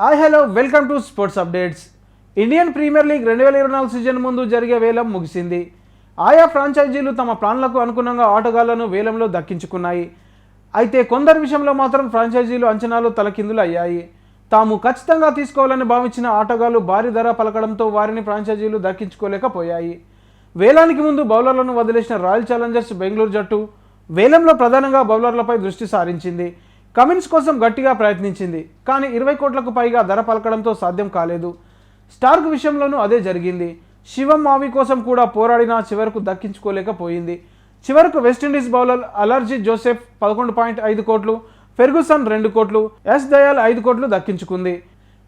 Hi hello welcome to sports updates. Indian Premier League 2024 season ముందు జరిగే వేలం ముగిసింది. ఆయా ఫ్రాంచైజీలు తమ ప్లాన్లకు అనుగుణంగా ఆటగాళ్లను వేలంలో దక్కించుకున్నాయి. అయితే కొందరి విషయంలో మాత్రం ఫ్రాంచైజీలు అంచనాలు తలకిందులు అయ్యాయి. తాము ఖచ్చితంగా తీసుకోవాలని భావించిన ఆటగాళ్లు భారీ ధర పలకడంతో వారిని ఫ్రాంచైజీలు దక్కించుకోలేకపోయాయి. వేలానికి ముందు బౌలర్లను వదిలేసిన రాయల్ ఛాలెంజర్స్ బెంగళూరు జట్టు వేలంలో ప్రధానంగా బౌలర్లపై దృష్టి సారించింది. కమిన్స్ కోసం గట్టిగా ప్రయత్నించింది, కానీ 20 కోట్లకు పైగా ధర పలకడంతో సాధ్యం కాలేదు. స్టార్క్ విషయంలోనూ అదే జరిగింది. శివం మావి కోసం కూడా పోరాడినా చివరకు దక్కించుకోలేకపోయింది. చివరకు వెస్టిండీస్ బౌలర్ అలర్జీ జోసెఫ్ 11.5 కోట్లు, ఫెర్గుసన్ 2 కోట్లు, ఎస్ దయాల్ 5 కోట్లు దక్కించుకుంది.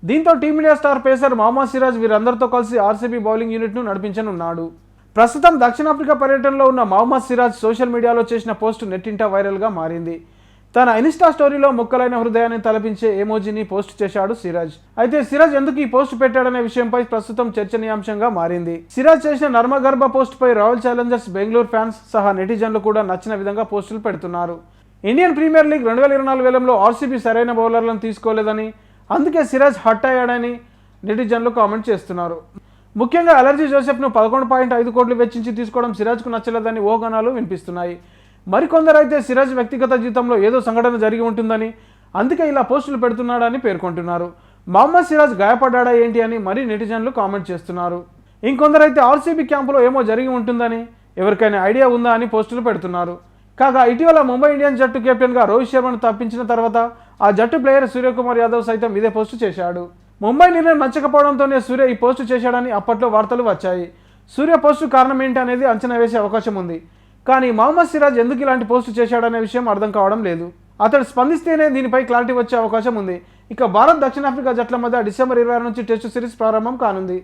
దీంతో team India star pacer Mohammed Siraj వీరందరితో కలిసి ఆర్సీబీ బౌలింగ్ యూనిట్ను నడిపించనున్నాడు. ప్రస్తుతం దక్షిణాఫ్రికా పర్యటనలో ఉన్న మహమ్మద్ సిరాజ్ సోషల్ మీడియాలో చేసిన పోస్టు నెట్టింట వైరల్గా మారింది. తన ఇన్స్టా స్టోరీలో ముక్కలైన హృదయాన్ని తలపించే ఎమోజీని పోస్ట్ చేశాడు సిరాజ్. అయితే సిరాజ్ ఎందుకు ఈ పోస్ట్ పెట్టాడనే విషయంపై ప్రస్తుతం చర్చనీయాంశంగా మారింది. సిరాజ్ చేసిన నర్మగర్భ పోస్టుపై రాయల్ ఛాలెంజర్స్ బెంగళూరు ఫ్యాన్స్ సహా నెటిజన్లు కూడా నచ్చిన విధంగా పోస్టులు పెడుతున్నారు. ఇండియన్ ప్రీమియర్ లీగ్ 2024 వేలంలో ఆర్సీబీ సరైన బౌలర్లను తీసుకోలేదని, అందుకే సిరాజ్ హట్ అయ్యాడని నెటిజన్లు కామెంట్ చేస్తున్నారు. ముఖ్యంగా అలర్జీ జోసెఫ్ను 11.5 కోట్లు వెచ్చించి తీసుకోవడం సిరాజ్కు నచ్చలేదని ఊహాగానాలు వినిపిస్తున్నాయి. మరికొందరైతే సిరాజ్ వ్యక్తిగత జీవితంలో ఏదో సంఘటన జరిగి ఉంటుందని, అందుకే ఇలా పోస్టులు పెడుతున్నాడని పేర్కొంటున్నారు. మహమ్మద్ సిరాజ్ గాయపడ్డా ఏంటి అని మరీ నెటిజన్లు కామెంట్ చేస్తున్నారు. ఇంకొందరైతే ఆర్సీబీ క్యాంపులో ఏమో జరిగి ఉంటుందని, ఎవరికైనా ఐడియా ఉందా అని పోస్టులు పెడుతున్నారు. కాగా ఇటీవల ముంబై ఇండియన్స్ జట్టు కెప్టెన్గా రోహిత్ శర్మను తప్పించిన తర్వాత ఆ జట్టు ప్లేయర్ సూర్యకుమార్ యాదవ్ సైతం ఇదే పోస్టు చేశాడు. ముంబై నిర్ణయం నచ్చకపోవడంతోనే సూర్య ఈ పోస్టు చేశాడని అప్పట్లో వార్తలు వచ్చాయి. సూర్య పోస్టు కారణం ఏంటి అనేది అంచనా వేసే అవకాశం ఉంది. కానీ మహమ్మద్ సిరాజ్ ఎందుకు ఇలాంటి పోస్టు చేశాడనే విషయం అర్థం కావడం లేదు. అతడు స్పందిస్తేనే దీనిపై క్లారిటీ వచ్చే అవకాశం ఉంది. ఇక భారత్ దక్షిణాఫ్రికా జట్ల మధ్య డిసెంబర్ 26 నుంచి టెస్టు సిరీస్ ప్రారంభం కానుంది.